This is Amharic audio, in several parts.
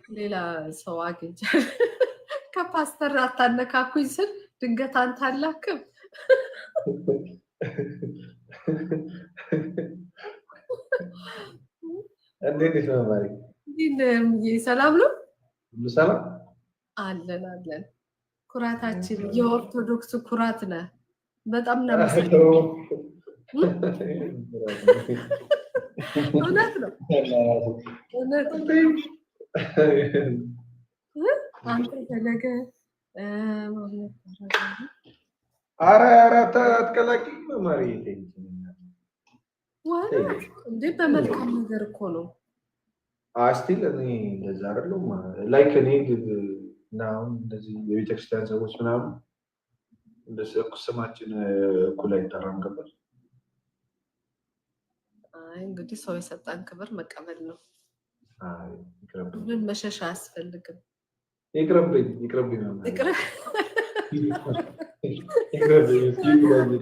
ሌላ ሰው አግኝቻለሁ። ከፓስተር አታነካኩኝ ስል ድንገት አንተ አላክም። እንዴት ነው ማለት? ሰላም ነው ሰላም አለን አለን። ኩራታችን የኦርቶዶክስ ኩራት ነህ። በጣም ነው እውነት ነው እውነት አንተ ፈለገ ኧረ አትቀላቂ መማሪ እንዴ በመልካም ነገር እኮ ነው። አስቲል እኔ እንደዛ አይደለም ላይክ እኔ ናው እንደዚህ የቤተክርስቲያን ሰዎች ምናምን እንደዚህ ስማችን እኩል አይጠራም ገባሽ? አይ እንግዲህ ሰው የሰጣን ክብር መቀበል ነው። አይ ይቅርብኝ፣ ምን መሸሻ አያስፈልግም። ይቅርብኝ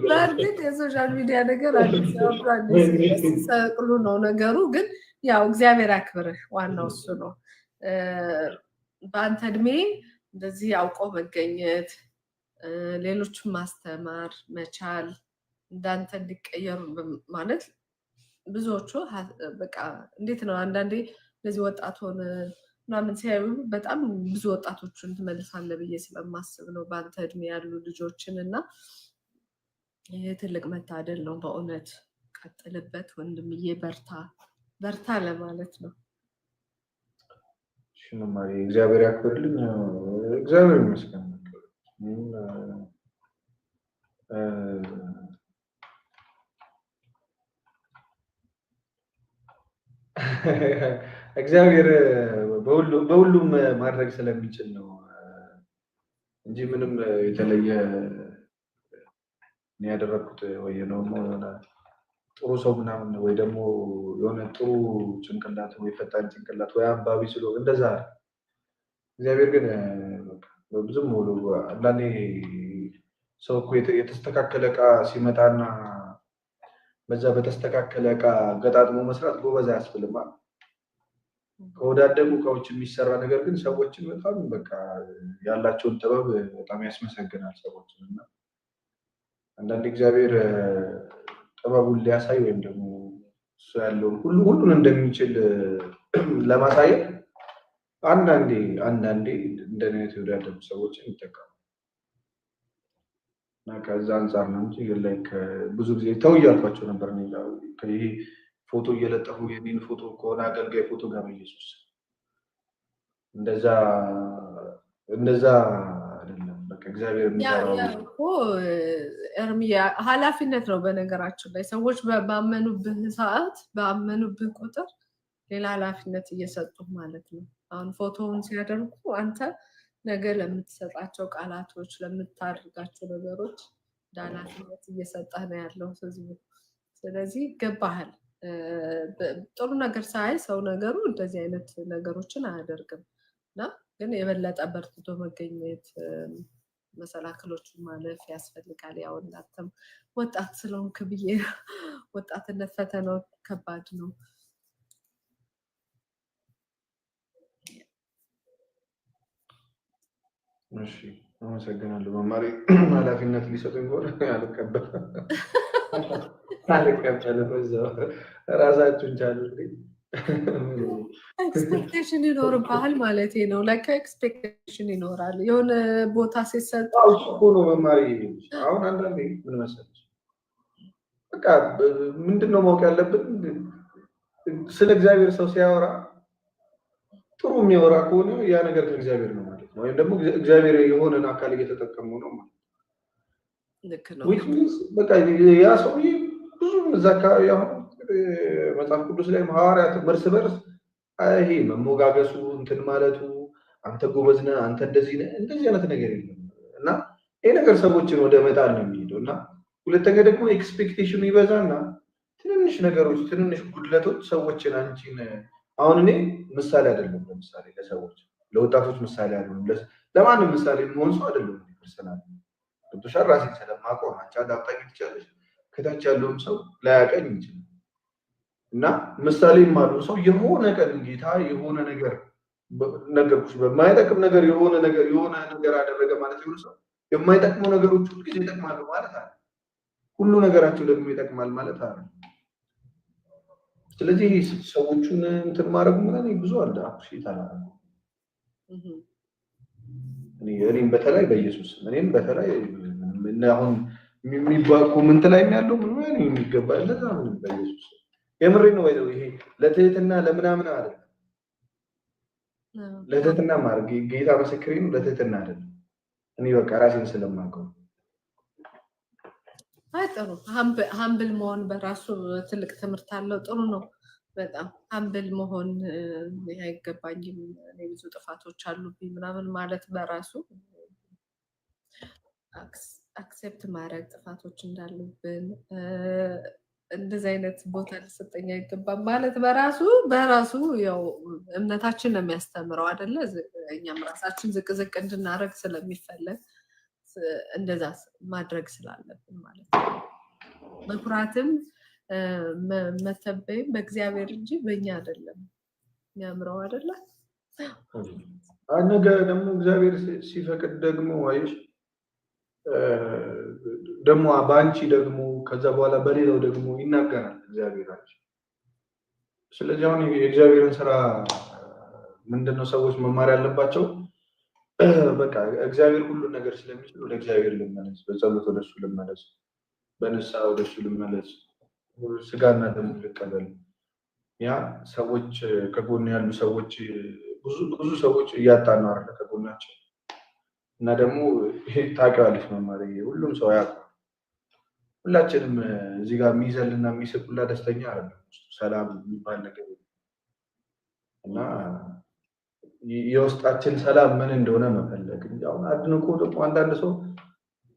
በእርግጥ የሶሻል ሚዲያ ነገር አዲስ ሰቅሉ ነው ነገሩ። ግን ያው እግዚአብሔር ያክብርህ፣ ዋናው እሱ ነው። በአንተ እድሜ እንደዚህ አውቆ መገኘት፣ ሌሎችን ማስተማር መቻል፣ እንዳንተ እንዲቀየሩ ማለት ብዙዎቹ በቃ እንዴት ነው አንዳንዴ እንደዚህ ወጣት ሆነ ምናምን ሲያዩ በጣም ብዙ ወጣቶችን ትመልሳለህ ብዬ ስለማስብ ነው በአንተ እድሜ ያሉ ልጆችን እና ይሄ ትልቅ መታደል ነው በእውነት። ቀጥልበት ወንድምዬ፣ በርታ ለማለት ነው። ሽንማሪ እግዚአብሔር ያክብርልኝ። እግዚአብሔር ይመስገን። እግዚአብሔር በሁሉም ማድረግ ስለሚችል ነው እንጂ ምንም የተለየ እኔ ያደረኩት ወይ ነው ጥሩ ሰው ምናምን ወይ ደግሞ የሆነ ጥሩ ጭንቅላት ወይ ፈጣን ጭንቅላት ወይ አንባቢ ስለሆነ እንደዛ። እግዚአብሔር ግን ብዙም ሙሉ አንዳንዴ ሰው እኮ የተስተካከለ ዕቃ ሲመጣና በዛ በተስተካከለ ዕቃ ገጣጥሞ መስራት ጎበዝ አያስብልም። ከወዳደጉ እቃዎች የሚሰራ ነገር ግን ሰዎችን በጣም በቃ ያላቸውን ጥበብ በጣም ያስመሰግናል ሰዎችን። እና አንዳንድ እግዚአብሔር ጥበቡን ሊያሳይ ወይም ደግሞ እሱ ያለውን ሁሉን እንደሚችል ለማሳየት አንዳንዴ እንደኔ የተወዳደጉ ሰዎችን ይጠቀማል። እና ከዛ አንፃር ነው እንጂ ላይክ ብዙ ጊዜ ተው እያልኳቸው ነበር። ይሄ ፎቶ እየለጠፉ የኔን ፎቶ ከሆነ አገልጋይ ፎቶ ጋር በኢየሱስ እንደዛ አይደለም። በቃ እግዚአብሔር የሚሰራው እርምያ ኃላፊነት ነው። በነገራችን ላይ ሰዎች ባመኑብህ ሰዓት ባመኑብህ ቁጥር ሌላ ኃላፊነት እየሰጡ ማለት ነው። አሁን ፎቶውን ሲያደርጉ አንተ ነገ ለምትሰጣቸው ቃላቶች ለምታደርጋቸው ነገሮች ኃላፊነት እየሰጠህ ነው ያለው ህዝቡ። ስለዚህ ይገባሃል። ጥሩ ነገር ሳይ ሰው ነገሩ እንደዚህ አይነት ነገሮችን አያደርግም እና ግን የበለጠ በርትቶ መገኘት መሰናክሎችን ማለፍ ያስፈልጋል። ያው እናንተም ወጣት ስለሆንክ ብዬ ወጣትነት ፈተናው ከባድ ነው። እሺ አመሰግናለሁ። መማሪ ኃላፊነት ሊሰጡኝ ከሆነ አልቀበልም። በዛው ራሳችሁን ቻሉ። ኤክስፔክቴሽን ይኖርብሃል ማለት ነው። ለካ ኤክስፔክቴሽን ይኖራል የሆነ ቦታ ሲሰጥ እኮ ነው መማሪ። አሁን አንዳንዴ ምን መሰለሽ በቃ ምንድነው ማወቅ ያለብን ስለ እግዚአብሔር ሰው ሲያወራ ጥሩ የሚያወራ ከሆነ ያ ነገር ከእግዚአብሔር ነው ማለት ነው። ወይም ደግሞ እግዚአብሔር የሆነን አካል እየተጠቀመው ነው ማለት ነው። ልክ ነው። በቃ ያ ሰውዬ ብዙ እዛ አካባቢ አሁን መጽሐፍ ቅዱስ ላይ ሐዋርያት እርስ በርስ ይሄ መሞጋገሱ እንትን ማለቱ አንተ ጎበዝ ነህ፣ አንተ እንደዚህ ነህ፣ እንደዚህ አይነት ነገር የለም እና ይሄ ነገር ሰዎችን ወደ መጣል ነው የሚሄደው። እና ሁለተኛ ደግሞ ኤክስፔክቴሽኑ ይበዛና ትንንሽ ነገሮች ትንንሽ ጉድለቶች ሰዎችን አንቺን አሁን እኔ ምሳሌ አይደለም ለምሳሌ ለሰዎች ለወጣቶች ምሳሌ አይደለም ለማንም ምሳሌ መሆን ሰው አይደለም። ፐርሰናል ገብቶሻል። ራሴን ስለማውቀው አንቺ አዳምጣኝ ትችላለሽ። ከታች ያለውም ሰው ላያቀኝ ይችላል እና ምሳሌ የማለው ሰው የሆነ ቀን ጌታ የሆነ ነገር ነገርኩሽ። በማይጠቅም ነገር የሆነ ነገር አደረገ ማለት ይሁን ሰው የማይጠቅሙ ነገሮች ሁሉ ጊዜ ይጠቅማሉ ማለት አለ። ሁሉ ነገራቸው ደግሞ ይጠቅማል ማለት አለ። ስለዚህ ሰዎቹን እንትን ማድረጉ ምናምን ብዙ አለ አፕሪሺየት አላደረገም። እኔም በተለይ በኢየሱስ እኔም በተለይ አሁን የሚባል ኮመንት ላይ ያለው ምን ማለት የሚገባ ለዛ ምን በኢየሱስ የምሬ ነው ባይዘው ይሄ ለትህትና ለምናምን አይደለም። ለትህትና ማድረግ ጌታ ምስክሬ ነው። ለትህትና አይደለም። እኔ በቃ ራሴን ስለማውቀው ጥሩ ሀምብል መሆን በራሱ ትልቅ ትምህርት አለው። ጥሩ ነው በጣም ሀምብል መሆን አይገባኝም፣ እኔ ብዙ ጥፋቶች አሉብኝ ምናምን ማለት በራሱ አክሴፕት ማድረግ ጥፋቶች እንዳሉብን እንደዚህ አይነት ቦታ ሊሰጠኝ አይገባም ማለት በራሱ ያው እምነታችን ነው የሚያስተምረው አይደለ? እኛም ራሳችን ዝቅ ዝቅ እንድናደርግ ስለሚፈለግ እንደዛ ማድረግ ስላለብን ማለት ነው። መኩራትም መተበይም በእግዚአብሔር እንጂ በእኛ አይደለም የሚያምረው አይደለ? ነገ ደግሞ እግዚአብሔር ሲፈቅድ ደግሞ አይሽ ደግሞ በአንቺ ደግሞ ከዛ በኋላ በሌላው ደግሞ ይናገራል እግዚአብሔር አንቺ። ስለዚህ አሁን የእግዚአብሔርን ስራ ምንድነው ሰዎች መማር ያለባቸው? በቃ እግዚአብሔር ሁሉን ነገር ስለሚችል ወደ እግዚአብሔር ልመለስ፣ በጸሎት ወደሱ ልመለስ፣ በንስሐ ወደሱ ልመለስ፣ ስጋና ደሙ ልቀበል። ያ ሰዎች ከጎን ያሉ ሰዎች ብዙ ሰዎች እያጣን ነው አይደል? ከጎናቸው እና ደግሞ ታውቂዋለሽ መማር ሁሉም ሰው ያውቃል። ሁላችንም እዚህ ጋር የሚዘልና የሚስቅ ሁላ ደስተኛ አይደለም። ሰላም የሚባል ነገር እና የውስጣችን ሰላም ምን እንደሆነ መፈለግ እንጂ አሁን አድንቆ ደግሞ አንዳንድ ሰው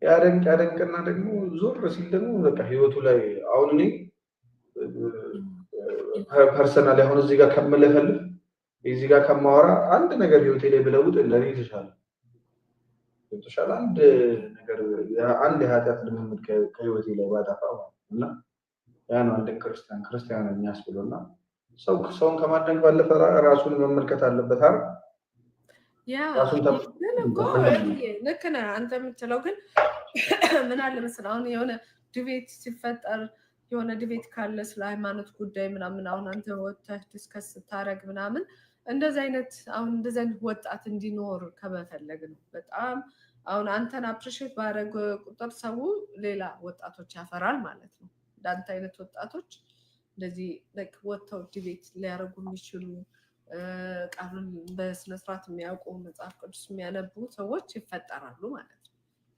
ያደንቅና ደግሞ ዞር ሲል ደግሞ በቃ ህይወቱ ላይ አሁን እኔ ፐርሰናል አሁን እዚህ ጋር ከምለፈልፍ እዚህ ጋር ከማወራ አንድ ነገር ህይወቴ ላይ ብለውጥ ለኔ የተሻለ አንድ ነገር አንድ የኃጢአት ልምምድ ከህይወቴ ላይ ባጠፋ እና ያ ነው አንድ ክርስቲያን የሚያስብለውና ሰውን ከማድነቅ ባለፈ ራሱን መመልከት አለበት አይደል? ልክ ነህ አንተ የምትለው ግን ምን አለ መሰለህ አሁን የሆነ ዲቤት ሲፈጠር የሆነ ዲቤት ካለ ስለ ሃይማኖት ጉዳይ ምናምን አሁን አንተ ወጥተህ ዲስከስ ስታደርግ ምናምን እንደዚህ አይነት ወጣት እንዲኖር ከመፈለግ ነው። በጣም አሁን አንተን አፕሪሺየት ባደረገ ቁጥር ሰው ሌላ ወጣቶች ያፈራል ማለት ነው። እንዳንተ አይነት ወጣቶች እንደዚህ ወጥተው ዲቤት ሊያደርጉ የሚችሉ ቃሉን በስነስርዓት የሚያውቁ መጽሐፍ ቅዱስ የሚያነቡ ሰዎች ይፈጠራሉ ማለት ነው።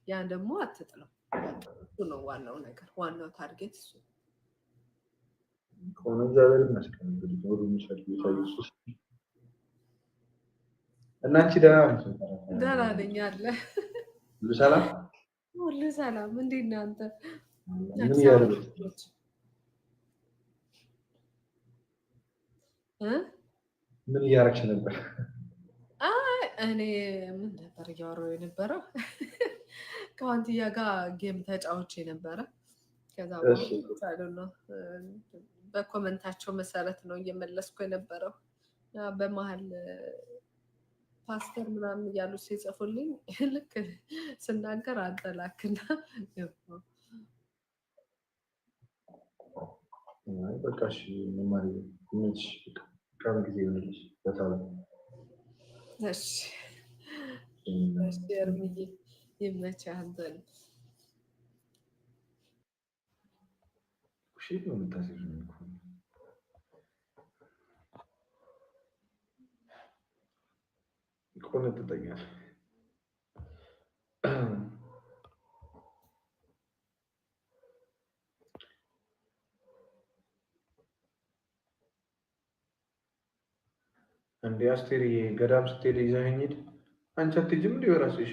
ያን ደግሞ አትጥለው። እሱ ነው ዋናው ነገር፣ ዋናው ታርጌት እሱ ከሆነ እግዚአብሔር ይመስገን እንግዲህ ወሩ የሚሰጥ ኢየሱስ እና አንቺ ደህና ነኝ አለ ሁሉ ሰላም ሁሉ ሰላም። እንዴት ነህ አንተ? ምን ያደረግሽ? ምን እያደረግሽ ነበር? እኔ ምን ነበር እያወራሁ የነበረው? ከዋንትያ ጋር ጌም ተጫውቼ ነበረ። ከዛ ነው በኮመንታቸው መሰረት ነው እየመለስኩ የነበረው። በመሀል ፓስተር ምናምን እያሉ ሲጽፉልኝ ልክ ስናገር አንጠላክና በቃ እሺ መማር ምንሽ ቀን ጊዜ ይሆንልሽ በጣም እሺ እርምዬ ይመችህ። አንተን እሺ ነው የምታስይው ይቆነጥጠኛል። እንዴ አስቴር ገዳም ስትሄድ ይዘኸኝ ሂድ። አንቺ አትሄጂም እንዴ በራስሽ?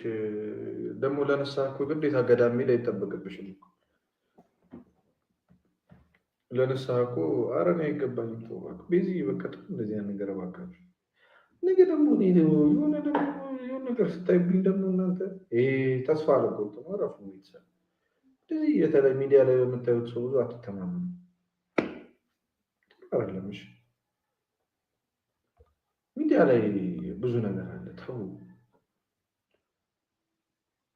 ደግሞ ለንስሐ እኮ ግዴታ ገዳም መሄድ አይጠበቅብሽም እኮ ለንስሐ እኮ። ኧረ እኔ አይገባኝም። ተው እባክህ ቤዚ በቃ እንደዚህ አይነት ነገር እባካችሁ። ነገ ደግሞ የሆነ ነገር ስታይብኝ ደግሞ እናንተ ይሄ ተስፋ አለቆት ነው። እረፉ ቤተሰብ። እንደዚህ የተለይ ሚዲያ ላይ በምታዩት ሰው ብዙ አትተማመኑ። አይደለም እሺ ሚዲያ ላይ ብዙ ነገር አለ። ተው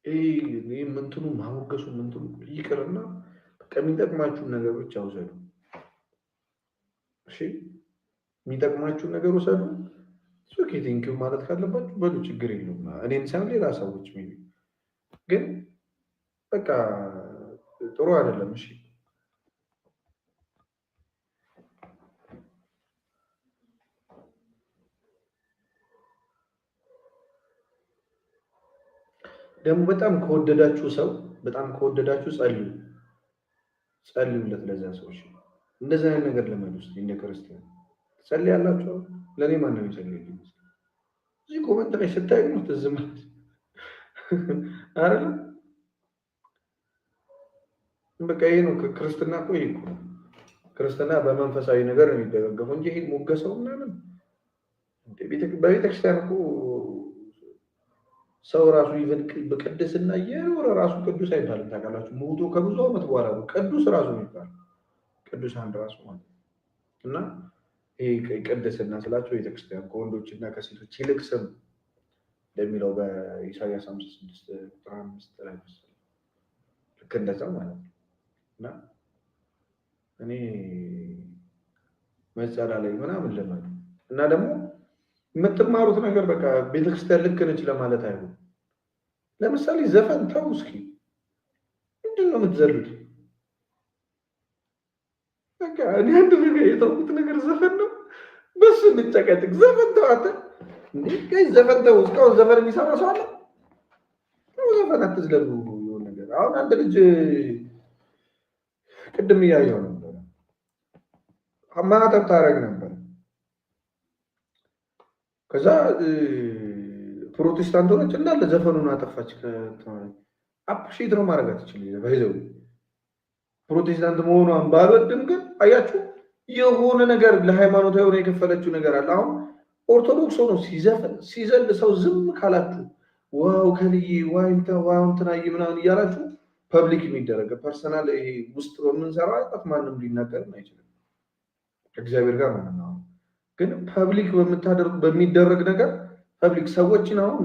ይሄ ምንትኑ ማሞገሱ ምንትኑ ይቅርና በቃ የሚጠቅማችሁን ነገር ብቻ ውሰዱ። እሺ የሚጠቅማችሁን ነገር ውሰዱ። ኦኬ ቴንኪው ማለት ካለባችሁ በሉ፣ ችግር የለውም። እኔን ሳይሆን ሌላ ሰዎች ግን በቃ ጥሩ አይደለም። እሺ ደግሞ በጣም ከወደዳችሁ ሰው በጣም ከወደዳችሁ ጸልዩለት ለዛ ሰው። እሺ እንደዛ አይነት ነገር ለምን ውስጥ እንደ ክርስቲያን ጸልያላችሁ? ለኔ ማን ነው ይጸልይልኝ? እዚህ ኮመንት ላይ ስታዩ ነው ተዝማት አይደል? በቃ ይሄ ነው ክርስትና እኮ ይሄ ነው ክርስትና። በመንፈሳዊ ነገር ነው የሚደገፈው እንጂ ይሄ ሞገሰው ምናምን በቤተክርስቲያን እኮ ሰው ራሱ ይብን በቅድስና እየኖረ ራሱ ቅዱስ አይባልም። ታውቃላችሁ? ሞቶ ከብዙ ዓመት በኋላ ነው ቅዱስ ራሱ የሚባል ቅዱስ አንድ ራሱ ማለት እና ይሄ ቅድስና ስላቸው ቤተክርስቲያን ከወንዶችና ከሴቶች ይልቅ ስም እንደሚለው በኢሳይያስ 56 ቁጥር 5 ላይ ልክ እንደዛ ማለት ነው። እና እኔ መጸላለይ ምናምን ለማለት እና ደግሞ የምትማሩት ነገር በቃ ቤተክርስቲያን ልክ ነች ለማለት አይሆን። ለምሳሌ ዘፈን ተው እስኪ፣ ምንድን ነው የምትዘሉት? በቃ እኔ አንድ ነገር የተውኩት ነገር ዘፈን ነው። በሱ እንጨቀጭቅ። ዘፈን ተው አንተ እንዴ! ጋይ ዘፈን ተው። እስካሁን ዘፈን የሚሰማ ሰው አለ? ዘፈን አትዝለሉ። የሆነ ነገር አሁን አንድ ልጅ ቅድም እያየው ነበር፣ ማህተብ ታረግ ነበር። ከዛ ፕሮቴስታንቶች እንዳለ ዘፈኑን አጠፋች። አፕሼት ነው ማድረግ ትችላለህ። ባይዘው ፕሮቴስታንት መሆኗን ባልወድም ግን አያችሁ የሆነ ነገር ለሃይማኖት የሆነ የከፈለችው ነገር አለ። አሁን ኦርቶዶክስ ሆኖ ሲዘፈን ሲዘል ሰው ዝም ካላችሁ ዋው ከልዬ ዋይንተ ዋውንተናይ ምናምን እያላችሁ ፐብሊክ የሚደረግ ፐርሰናል ይሄ ውስጥ በምንሰራው አይጣት ማንም ሊናገር አይችልም። ከእግዚአብሔር ጋር ነው። ግን ፐብሊክ በሚደረግ ነገር ፐብሊክ ሰዎችን አሁን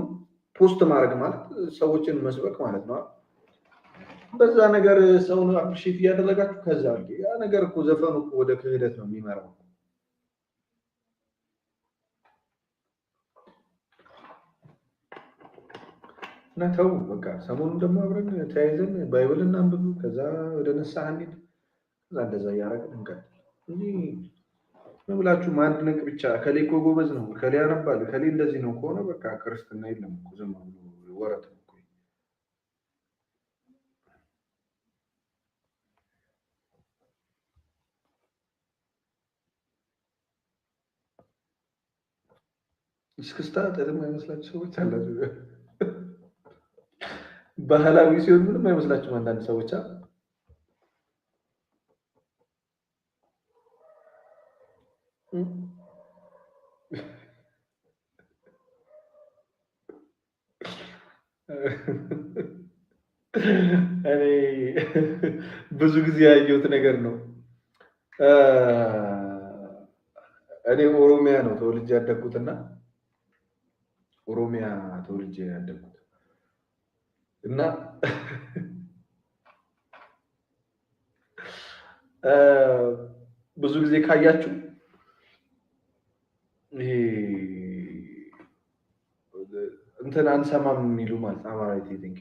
ፖስት ማድረግ ማለት ሰዎችን መስበክ ማለት ነው። በዛ ነገር ሰውን አፕሪሺየት እያደረጋችሁ ከዛ ያ ነገር እኮ ዘፈኑ እኮ ወደ ክህደት ነው የሚመራው። እና ተው በቃ ሰሞኑን ደግሞ አብረን ተያይዘን ባይብል እናንብብ፣ ከዛ ወደ ንስሐ እንሂድ፣ ከዛ እንደዛ እያደረግን እንቀጥል እንጂ ብላችሁ ማድነቅ ብቻ። ከሌ እኮ ጎበዝ ነው፣ ከሌ ያነባል፣ ከሌ እንደዚህ ነው ከሆነ በቃ ክርስትና የለም እኮ ዝም ብሎ ወረት ነው እኮ። እስክስታ ጥልም አይመስላችሁ ሰዎች አላችሁ። ባህላዊ ሲሆን ምንም አይመስላችሁም አንዳንድ ሰዎች እኔ ብዙ ጊዜ ያየሁት ነገር ነው። እኔ ኦሮሚያ ነው ተወልጄ ያደግኩትና ኦሮሚያ ተወልጄ ያደግኩት እና ብዙ ጊዜ ካያችሁ ይሄ እንትን አንሰማም የሚሉ ማለት አማራጭ ቲንክ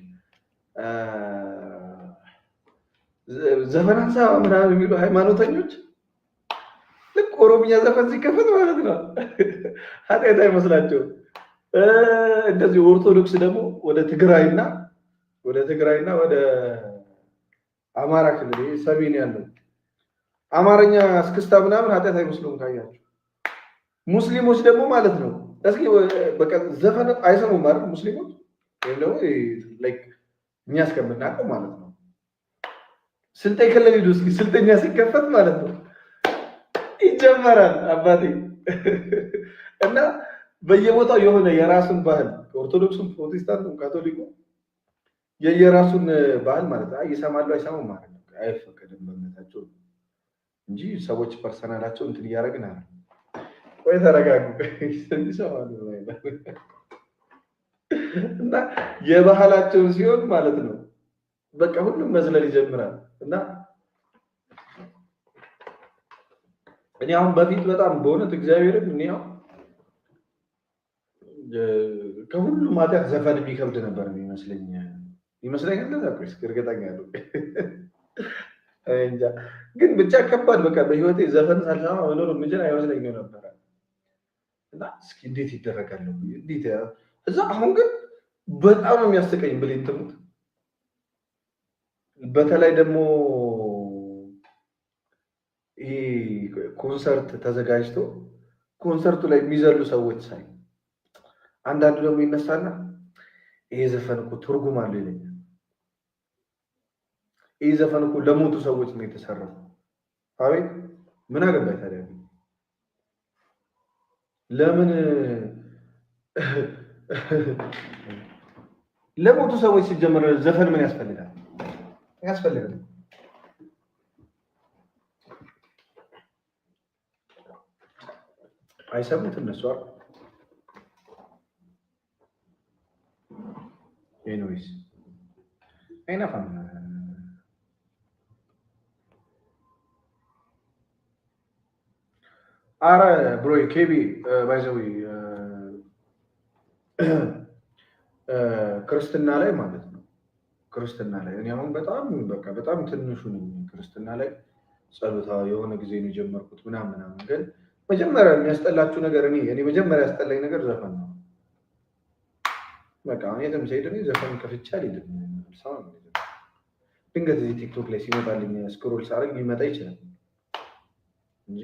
ዘፈን አንሰማ ምናምን የሚሉ ሃይማኖተኞች ልክ ኦሮምኛ ዘፈን ሲከፈት ማለት ነው ኃጢአት አይመስላቸውም። እንደዚህ ኦርቶዶክስ ደግሞ ወደ ትግራይና ወደ አማራ ክልል ሰሜን ያለው አማርኛ እስክስታ ምናምን ኃጢአት አይመስሉም ካያችሁ። ሙስሊሞች ደግሞ ማለት ነው እስኪ በቃ ዘፈን አይሰሙም ማለት ሙስሊሞች ወይም ደግሞ ላይክ እኛ እስከምናውቀው ማለት ነው። ስልጤ ክልል ሂዱ እስኪ ስልጤኛ ሲከፈት ማለት ነው ይጀመራል አባቴ። እና በየቦታው የሆነ የራሱን ባህል ኦርቶዶክሱም፣ ፕሮቴስታንቱም፣ ካቶሊኩ የየራሱን ባህል ማለት ነው ይሰማሉ አይሰሙም ማለት ነው። አይፈቀድም በእምነታቸው እንጂ ሰዎች ፐርሰናላቸው እንትን እያደረግን አለ። ቆይ ተረጋጉ ይሰማሉ እና የባህላቸውን ሲሆን ማለት ነው በቃ ሁሉም መዝለል ይጀምራል እና እኔ አሁን በፊት በጣም በእውነት እግዚአብሔርን እኔ አሁን ከሁሉም ኃጢአት ዘፈን የሚከብድ ነበር ይመስለኛል እንደዛ ቆይ እርግጠኛ አይደለሁ እንጃ ግን ብቻ ከባድ በቃ በህይወቴ ዘፈን ሳልሰማ መኖር የምችል አይመስለኝም ነበር እና እስኪ እንዴት ይደረጋል እንዴት እዛ አሁን ግን በጣም የሚያስቀኝ ብሌን ትሙት በተለይ ደግሞ ይሄ ኮንሰርት ተዘጋጅቶ ኮንሰርቱ ላይ የሚዘሉ ሰዎች ሳይ አንዳንዱ ደግሞ ይነሳና ይሄ ዘፈን እኮ ትርጉም አለው ይለኛል ይሄ ዘፈን እኮ ለሞቱ ሰዎች ነው የተሰራው አቤት ምን አገባኝ ታዲያ ለምን ለሞቱ ሰዎች ሲጀመር ዘፈን ምን ያስፈልጋል አይሰሙት እነሱ ኤኒዌይስ አይናፋም አረ ብሮይ ኬቢ ባይዘዊ ክርስትና ላይ ማለት ነው ክርስትና ላይ እኔ አሁን በጣም ትንሹ ነኝ ክርስትና ላይ ጸሎታ የሆነ ጊዜ ነው የጀመርኩት ምናምን ግን መጀመሪያ የሚያስጠላችሁ ነገር እኔ መጀመሪያ ያስጠላኝ ነገር ዘፈን ነው በቃ እኔ ተምሳሌ ዘፈን ከፍቻ አልሄድም ድንገት እዚህ ቲክቶክ ላይ ሲመጣልኝ ስክሮል ሳደርግ ሊመጣ ይችላል እንጂ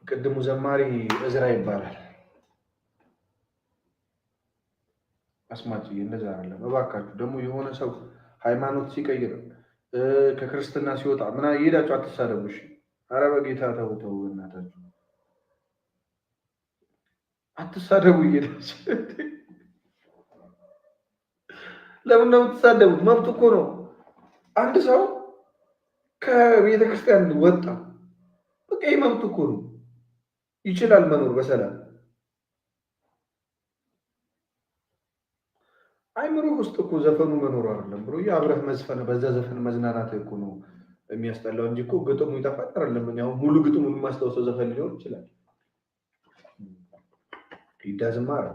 ቅድሙ ዘማሪ እዝራ ይባላል አስማጭ እንደዛ አይደለም እባካችሁ ደግሞ የሆነ ሰው ሃይማኖት ሲቀይር ከክርስትና ሲወጣ ምና ይሄዳችሁ አትሳደቡሽ አረ በጌታ ተውተው እናታችሁ አትሳደቡ ይሄዳችሁ ለምን ነው የምትሳደቡት መብት እኮ ነው አንድ ሰው ከቤተ ክርስቲያን ወጣ በቃ መብት እኮ ነው ይችላል መኖር በሰላም አይምሮ ውስጥ እኮ ዘፈኑ መኖር አይደለም ብሎ አብረህ መዝፈን በዛ ዘፈን መዝናናት እኮ ነው የሚያስጠላው እንጂ እኮ ግጥሙ ይጣፋጥ አይደለም ያው ሙሉ ግጥሙን ማስተዋወሰው ዘፈን ሊሆን ይችላል ይዳዝማር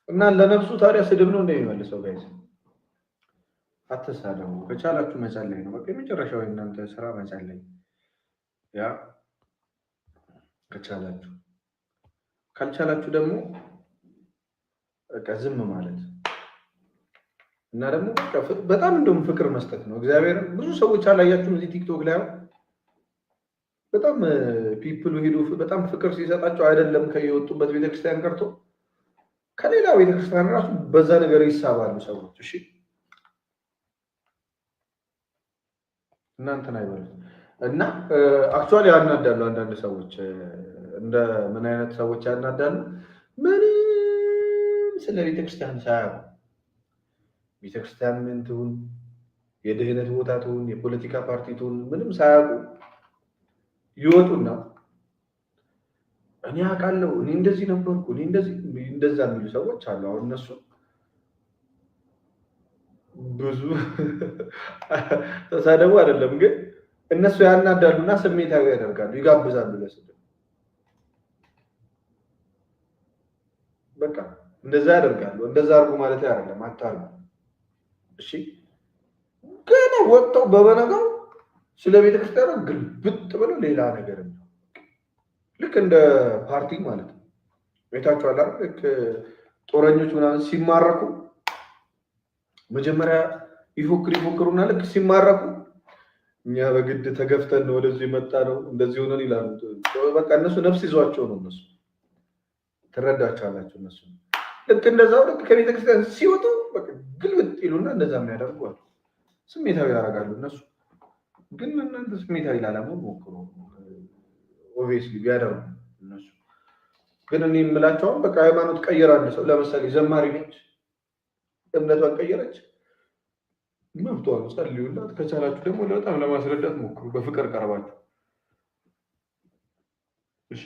እና ለነፍሱ ታዲያ ስድብ ነው እንደሚመልሰው ጋይስ አትሳደቡ ከቻላችሁ መጸለይ ነው በቃ የመጨረሻው እናንተ ስራ መጸለይ ያ ከቻላችሁ ካልቻላችሁ ደግሞ በቃ ዝም ማለት እና ደግሞ በጣም እንደውም ፍቅር መስጠት ነው እግዚአብሔር ብዙ ሰዎች አላያችሁም እዚህ ቲክቶክ ላይ በጣም ፒፕሉ ሄዱ በጣም ፍቅር ሲሰጣቸው አይደለም ከየወጡበት ቤተክርስቲያን ቀርቶ ከሌላ ቤተክርስቲያን ራሱ በዛ ነገር ይሳባሉ ሰዎች እሺ እናንተን አይበሉት እና አክቹአሊ ያናዳሉ አንዳንድ ሰዎች እንደ ምን አይነት ሰዎች ያናዳሉ ምንም ስለ ቤተክርስቲያን ሳያውቁ ቤተክርስቲያን ምን ትሁን የድህነት ቦታ ትሁን የፖለቲካ ፓርቲ ትሁን ምንም ሳያውቁ ይወጡና እኔ አውቃለሁ እኔ እንደዚህ ነበርኩ እኔ እንደዛ የሚሉ ሰዎች አሉ አሁን እነሱ ብዙ ተሳደቡ አይደለም ግን እነሱ ያናዳሉና ስሜታዊ ያደርጋሉ ይጋብዛሉ ለስድብ በቃ እንደዛ ያደርጋሉ እንደዛ አርጉ ማለት አይደለም አታርጉ እሺ ገና ወጣው በበነጋው ስለ ቤተክርስቲያን ግልብጥ ብለው ሌላ ነገር ነው ልክ እንደ ፓርቲ ማለት ነው ቤታቸው አላር ልክ ጦረኞች ምናምን ሲማረኩ መጀመሪያ ይፎክሩና ልክ ሲማረኩ እኛ በግድ ተገፍተን ነው ወደዚህ መጣ ነው እንደዚህ ሆነን ይላሉ በቃ እነሱ ነፍስ ይዟቸው ነው እነሱ ተረዳቻላችሁ እነሱ ልክ እንደዛው ልክ ከቤተክርስቲያን ሲወጡ በቃ ግልብጥ ይሉና እንደዛ የሚያደርጉ ስሜታዊ ያደርጋሉ እነሱ ግን እናንተ ስሜታዊ ላለመሆን ሞክሩ ኦብቪየስሊ ቢያደርጉ እነሱ ግን እኔ የምላቸው በቃ ሃይማኖት ቀየራል ሰው ለምሳሌ ዘማሪ ነች እምነቷን ቀየረች መብቷ ነው ጸልዩላት ከቻላችሁ ደግሞ በጣም ለማስረዳት ሞክሩ በፍቅር ቀርባችሁ እሺ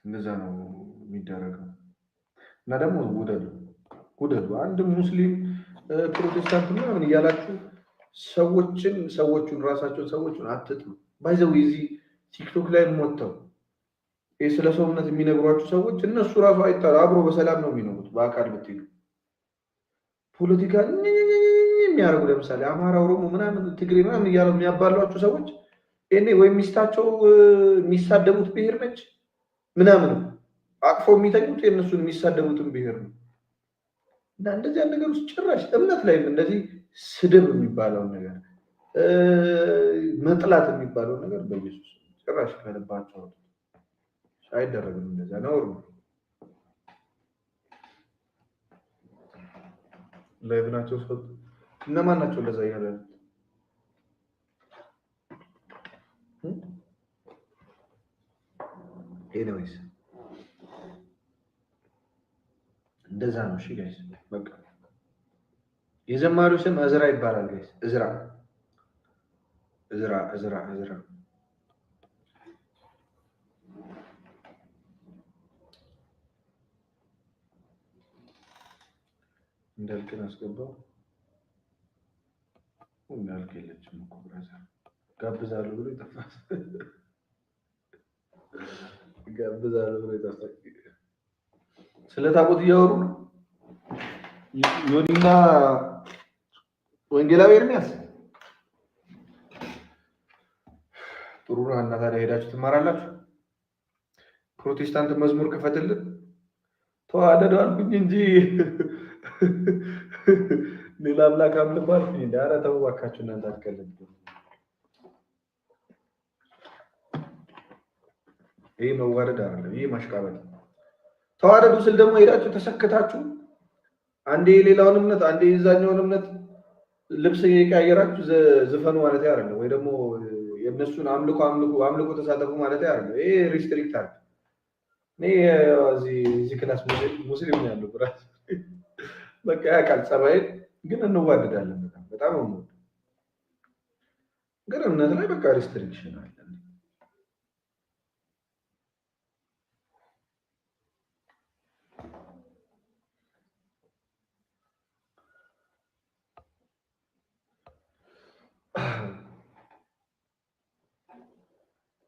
እንደዛ ነው የሚደረገው። እና ደግሞ ውደዱ አንድ ሙስሊም ፕሮቴስታንት ምናምን እያላችሁ ሰዎቹን አትጥሉ። ባይዘው እዚህ ቲክቶክ ላይ ሞተው ስለ ሰውነት የሚነግሯችሁ ሰዎች እነሱ ራሱ አይጣሉ፣ አብሮ በሰላም ነው የሚኖሩት። በአካል ብትሄዱ ፖለቲካ የሚያደርጉ ለምሳሌ አማራ፣ ኦሮሞ ምናምን ትግሬ ምናምን እያሉ የሚያባሏችሁ ሰዎች እኔ ወይም ሚስታቸው የሚሳደቡት ብሔር ነች ምናምን አቅፎ የሚተኙት የእነሱን የሚሳደቡትን ብሔር ነው። እና እንደዚህ ነገር ውስጥ ጭራሽ እምነት ላይም እንደዚህ ስድብ የሚባለውን ነገር መጥላት የሚባለውን ነገር በኢየሱስ ጭራሽ ከልባቸው አይደረግም። እንደዛ ነውር ነው። ላይቭ ናቸው ሰው እነማን ናቸው እንደዛ እያለ ኤኒዌይስ እንደዛ ነው። እሺ ጋይስ በቃ የዘማሪው ስም እዝራ ይባላል ጋይስ። እዝራ እንዳልክን አስገባው። እንዳልክ የለችም እኮ ብራዘር ጋብዛለሁ ብሎ ይጠፋል። ስለ ታቦት እያወሩ ነው ዮኒና ወንጌላዊ ኤርሚያስ። ጥሩ ነው እና ታዲያ ሄዳችሁ ትማራላችሁ። ፕሮቴስታንት መዝሙር ክፈትልን ተዋደዱ አልኩኝ እንጂ ሌላ አምላክ አምልኩ አልኩኝ። ኧረ ተው እባካችሁ እናንተ አትቀልዱ። ይሄ መዋደድ አይደለም፣ ይሄ ማሽቃበጥ። ተዋደዱ ስል ደግሞ ሄዳችሁ ተሰክታችሁ አንዴ የሌላውን እምነት አንዴ የዛኛውን እምነት ልብስ እየቀያየራችሁ ዝፈኑ ማለት አይደለም፣ ወይ ደግሞ የእነሱን አምልኮ ተሳተፉ ማለት አይደለም። ይሄ ሪስትሪክት አለ። እኔ እዚህ ክላስ ሙስሊም ነው ያለው ብራት በቃ ያውቃል ጸባይ፣ ግን እንዋደዳለን በጣም ነው። ግን እምነት ላይ በቃ ሪስትሪክሽን አለ።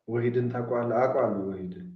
ወሂድን ታውቀዋለህ? አውቀዋለሁ ወሂድን